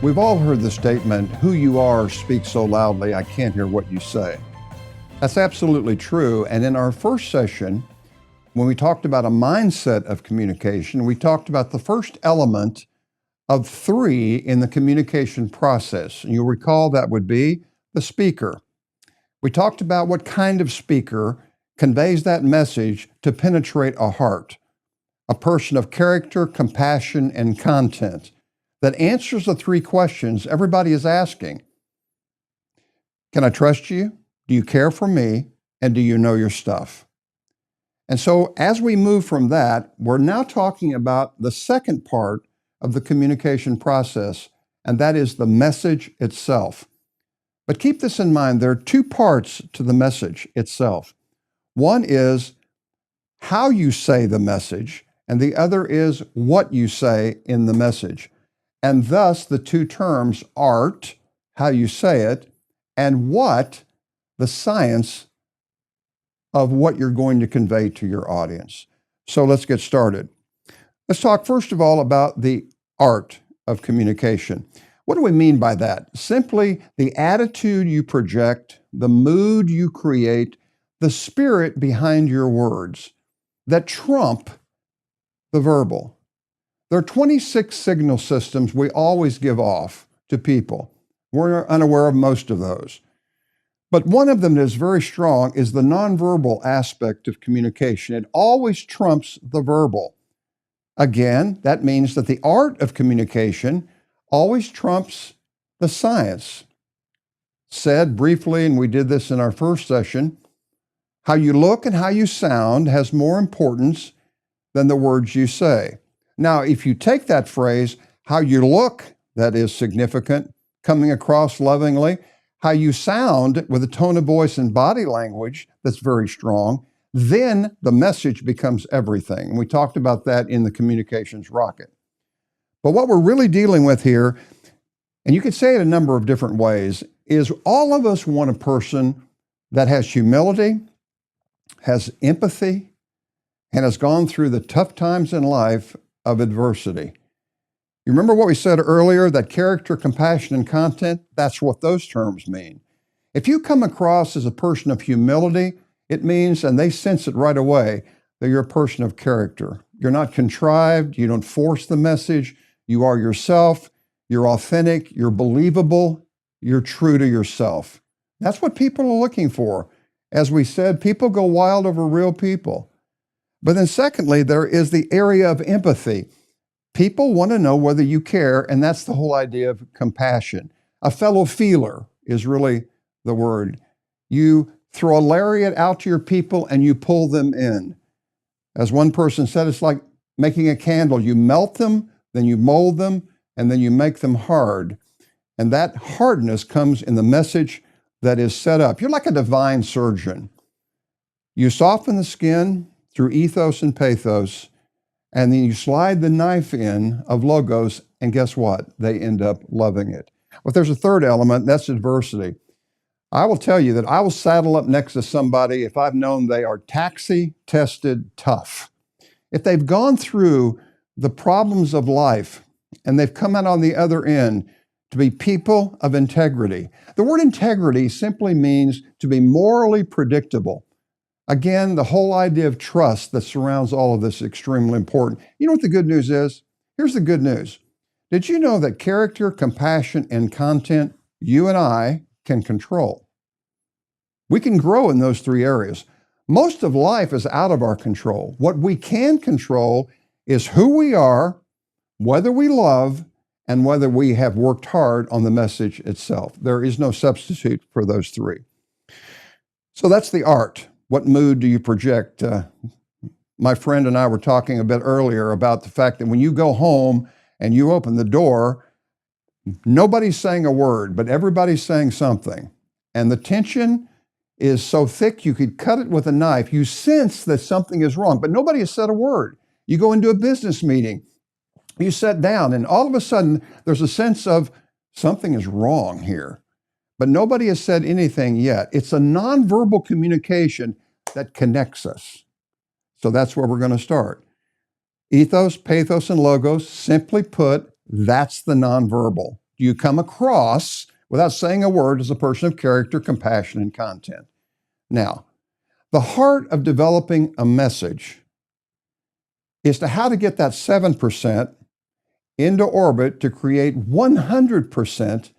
We've all heard the statement, "Who you are speaks so loudly, I can't hear what you say." That's absolutely true. And in our first session, when we talked about a mindset of communication, we talked about the first element of three in the communication process. And you'll recall that would be the speaker. We talked about what kind of speaker conveys that message to penetrate a heart, a person of character, compassion, and content that answers the three questions everybody is asking. Can I trust you? Do you care for me? And do you know your stuff? And so as we move from that, we're now talking about the second part of the communication process, and that is the message itself. But keep this in mind, there are two parts to the message itself. One is how you say the message, and the other is what you say in the message. And thus the two terms, art, how you say it, and what, the science of what you're going to convey to your audience. So let's get started. Let's talk first of all about the art of communication. What do we mean by that? Simply the attitude you project, the mood you create, the spirit behind your words that trump the verbal. There are 26 signal systems we always give off to people. We're unaware of most of those. But one of them that is very strong is the nonverbal aspect of communication. It always trumps the verbal. Again, that means that the art of communication always trumps the science. Said briefly, and we did this in our first session, how you look and how you sound has more importance than the words you say. Now, if you take that phrase, how you look, that is significant, coming across lovingly, how you sound with a tone of voice and body language that's very strong, then the message becomes everything. And we talked about that in the communications rocket. But what we're really dealing with here, and you could say it a number of different ways, is all of us want a person that has humility, has empathy, and has gone through the tough times in life of adversity. You remember what we said earlier, that character, compassion, and content? That's what those terms mean. If you come across as a person of humility, it means, and they sense it right away, that you're a person of character. You're not contrived, you don't force the message, you are yourself, you're authentic, you're believable, you're true to yourself. That's what people are looking for. As we said, people go wild over real people. But then secondly, there is the area of empathy. People want to know whether you care, and that's the whole idea of compassion. A fellow feeler is really the word. You throw a lariat out to your people and you pull them in. As one person said, it's like making a candle. You melt them, then you mold them, and then you make them hard. And that hardness comes in the message that is set up. You're like a divine surgeon. You soften the skin through ethos and pathos, and then you slide the knife in of logos, and guess what? They end up loving it. But there's a third element, and that's adversity. I will tell you that I will saddle up next to somebody if I've known they are taxi-tested tough. If they've gone through the problems of life and they've come out on the other end to be people of integrity. The word integrity simply means to be morally predictable. Again, the whole idea of trust that surrounds all of this is extremely important. You know what the good news is? Here's the good news. Did you know that character, compassion, and content, you and I can control? We can grow in those three areas. Most of life is out of our control. What we can control is who we are, whether we love, and whether we have worked hard on the message itself. There is no substitute for those three. So that's the art. What mood do you project? My friend and I were talking a bit earlier about the fact that when you go home and you open the door, nobody's saying a word, but everybody's saying something. And the tension is so thick you could cut it with a knife. You sense that something is wrong, but nobody has said a word. You go into a business meeting, you sit down, and all of a sudden there's a sense of something is wrong here. But nobody has said anything yet. It's a nonverbal communication that connects us. So that's where we're going to start. Ethos, pathos, and logos, simply put, that's the nonverbal. Do you come across, without saying a word, as a person of character, compassion, and content? Now, the heart of developing a message is to how to get that 7% into orbit to create 100%,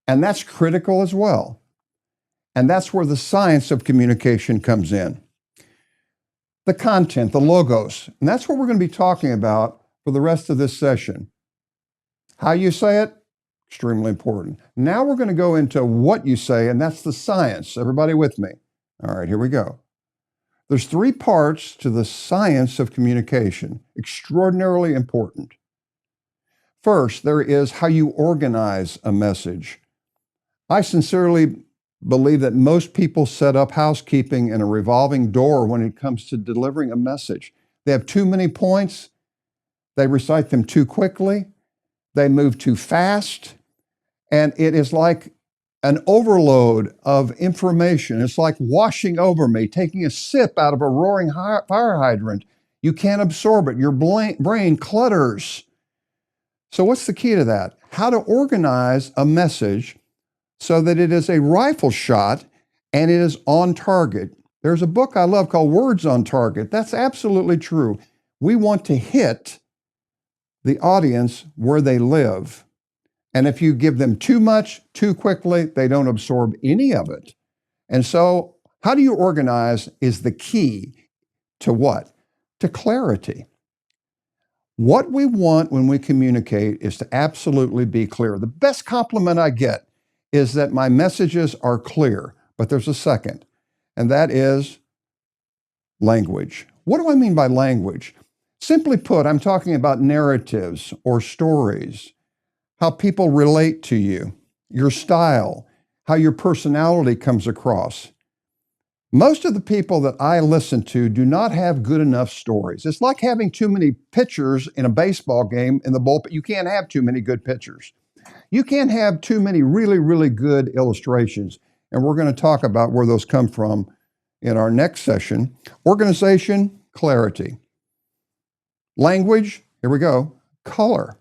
and that's critical as well. And that's where the science of communication comes in. The content, the logos, and that's what we're going to be talking about for the rest of this session. How you say it, extremely important. Now we're going to go into what you say, and that's the science. Everybody with me? All right, here we go. There's 3 parts to the science of communication, extraordinarily important. First, there is how you organize a message. I sincerely believe that most people set up housekeeping in a revolving door when it comes to delivering a message. They have too many points. They recite them too quickly. They move too fast. And it is like an overload of information. It's like washing over me, taking a sip out of a roaring fire hydrant. You can't absorb it. Your brain clutters. So what's the key to that? How to organize a message so that it is a rifle shot and it is on target. There's a book I love called Words on Target. That's absolutely true. We want to hit the audience where they live. And if you give them too much, too quickly, they don't absorb any of it. And so how do you organize is the key to what? To clarity. What we want when we communicate is to absolutely be clear. The best compliment I get is that my messages are clear, but there's a second, and that is language. What do I mean by language? Simply put, I'm talking about narratives or stories, how people relate to you, your style, how your personality comes across. Most of the people that I listen to do not have good enough stories. It's like having too many pitchers in a baseball game in the bullpen. You can't have too many good pitchers. You can't have too many really, really good illustrations. And we're going to talk about where those come from in our next session. Organization, clarity. Language, here we go, color.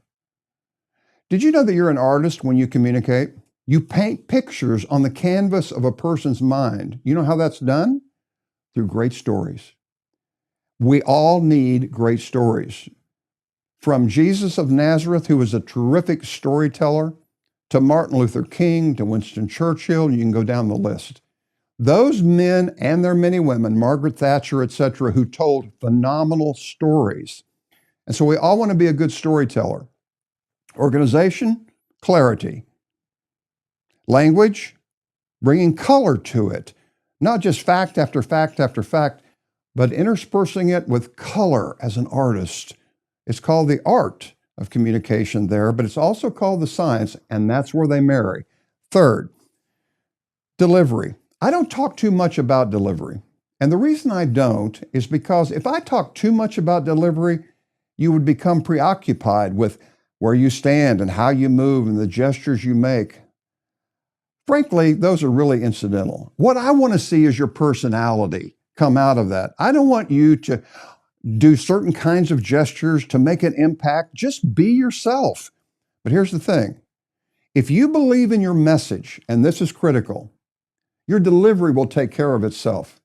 Did you know that you're an artist when you communicate? You paint pictures on the canvas of a person's mind. You know how that's done? Through great stories. We all need great stories. From Jesus of Nazareth, who was a terrific storyteller, to Martin Luther King, to Winston Churchill, you can go down the list. Those men and their many women, Margaret Thatcher, etc., who told phenomenal stories. And so we all want to be a good storyteller. Organization, clarity. Language, bringing color to it. Not just fact after fact after fact, but interspersing it with color as an artist. It's called the art of communication there, but it's also called the science, and that's where they marry. Third, delivery. I don't talk too much about delivery. And the reason I don't is because if I talk too much about delivery, you would become preoccupied with where you stand and how you move and the gestures you make. Frankly, those are really incidental. What I want to see is your personality come out of that. I don't want you to do certain kinds of gestures to make an impact. Just be yourself. But here's the thing. If you believe in your message, and this is critical, your delivery will take care of itself.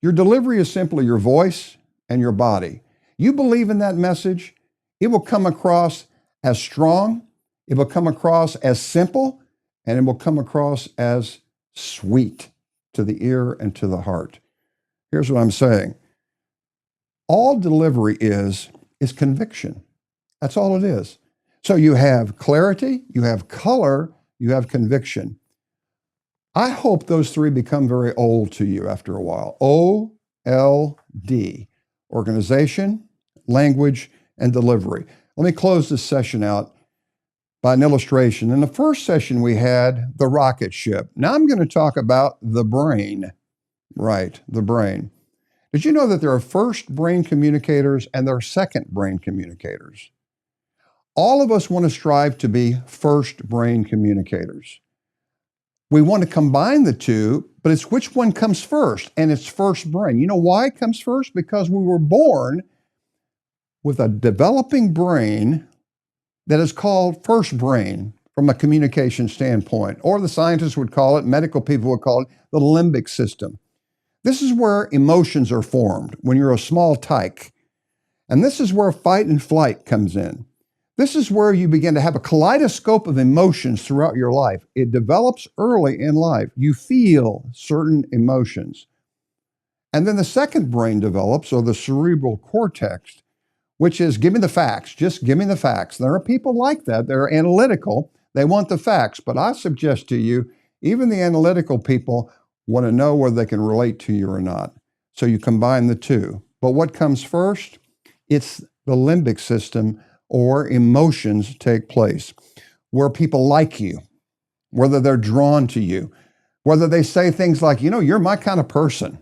Your delivery is simply your voice and your body. You believe in that message, it will come across as strong, it will come across as simple, and it will come across as sweet to the ear and to the heart. Here's what I'm saying. All delivery is conviction. That's all it is. So you have clarity, you have color, you have conviction. I hope those 3 become very old to you after a while. OLD, organization, language, and delivery. Let me close this session out by an illustration. In the first session, we had the rocket ship. Now I'm going to talk about the brain. Right, the brain. Did you know that there are first brain communicators and there are second brain communicators? All of us want to strive to be first brain communicators. We want to combine the two, but it's which one comes first, and it's first brain. You know why it comes first? Because we were born with a developing brain that is called first brain. from a communication standpoint, or the scientists would call it, medical people would call it, the limbic system. This is where emotions are formed when you're a small tyke. And this is where fight and flight comes in. This is where you begin to have a kaleidoscope of emotions throughout your life. It develops early in life. You feel certain emotions. And then the second brain develops, or the cerebral cortex, which is give me the facts, just give me the facts. There are people like that. They're analytical. They want the facts. But I suggest to you, even the analytical people want to know whether they can relate to you or not. So you combine the two. But what comes first? It's the limbic system, or emotions take place, where people like you, whether they're drawn to you, whether they say things like, you're my kind of person,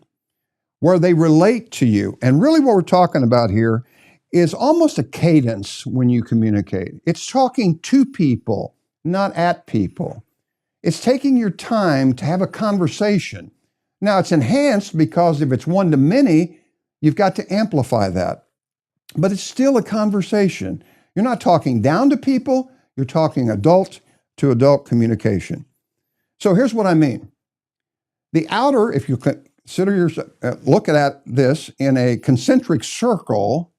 where they relate to you. And really what we're talking about here is almost a cadence when you communicate. It's talking to people, not at people. It's taking your time to have a conversation. Now, it's enhanced because if it's one to many, you've got to amplify that. But it's still a conversation. You're not talking down to people, you're talking adult to adult communication. So here's what I mean. The outer, if you consider yourself, look at this in a concentric circle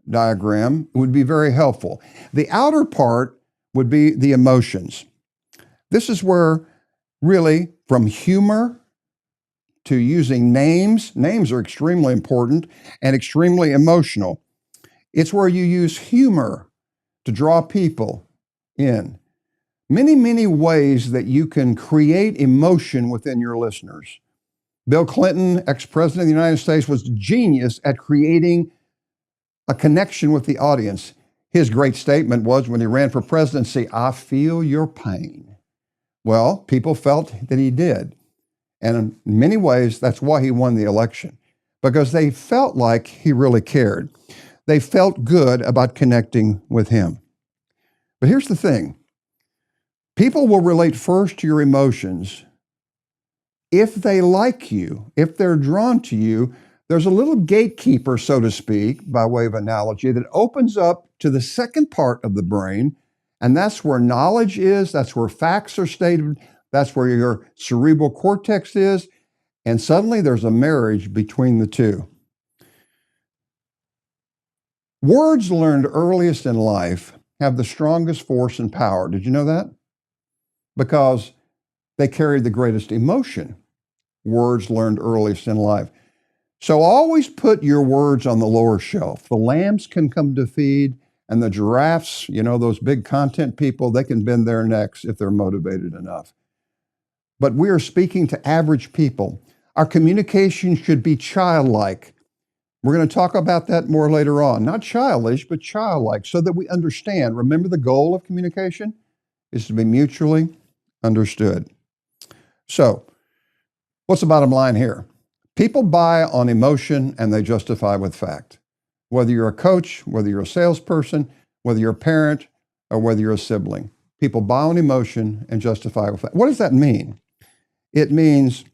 diagram, would be very helpful. The outer part would be the emotions. This is where really from humor to using names are extremely important and extremely emotional. It's where you use humor to draw people in. Many, many ways that you can create emotion within your listeners. Bill Clinton, ex-president of the United States, was a genius at creating a connection with the audience. His great statement was when he ran for presidency, "I feel your pain." Well, people felt that he did. And in many ways, that's why he won the election, because they felt like he really cared. They felt good about connecting with him. But here's the thing. People will relate first to your emotions if they like you, if they're drawn to you. There's a little gatekeeper, so to speak, by way of analogy, that opens up to the second part of the brain, and that's where knowledge is, that's where facts are stated, that's where your cerebral cortex is, and suddenly there's a marriage between the two. Words learned earliest in life have the strongest force and power. Did you know that? Because they carry the greatest emotion. Words learned earliest in life. So always put your words on the lower shelf. The lambs can come to feed, and the giraffes, those big content people, they can bend their necks if they're motivated enough. But we are speaking to average people. Our communication should be childlike. We're going to talk about that more later on. Not childish, but childlike, so that we understand. Remember, the goal of communication is to be mutually understood. So, what's the bottom line here? People buy on emotion and they justify with fact. Whether you're a coach, whether you're a salesperson, whether you're a parent, or whether you're a sibling. People buy on emotion and justify with fact. What does that mean? It means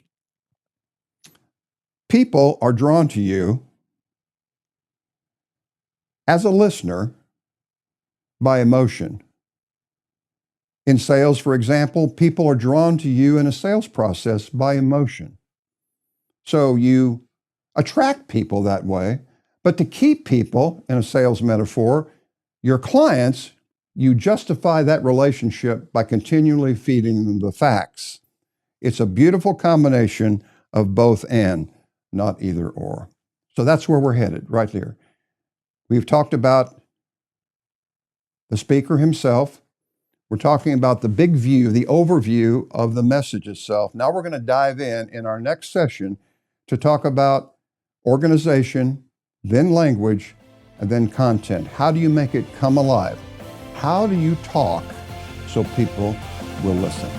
people are drawn to you as a listener by emotion. In sales, for example, people are drawn to you in a sales process by emotion. So you attract people that way, but to keep people, in a sales metaphor, your clients, you justify that relationship by continually feeding them the facts. It's a beautiful combination of both and, not either or. So that's where we're headed, right here. We've talked about the speaker himself. We're talking about the big view, the overview of the message itself. Now we're going to dive in our next session to talk about organization, then language, and then content. How do you make it come alive? How do you talk so people will listen?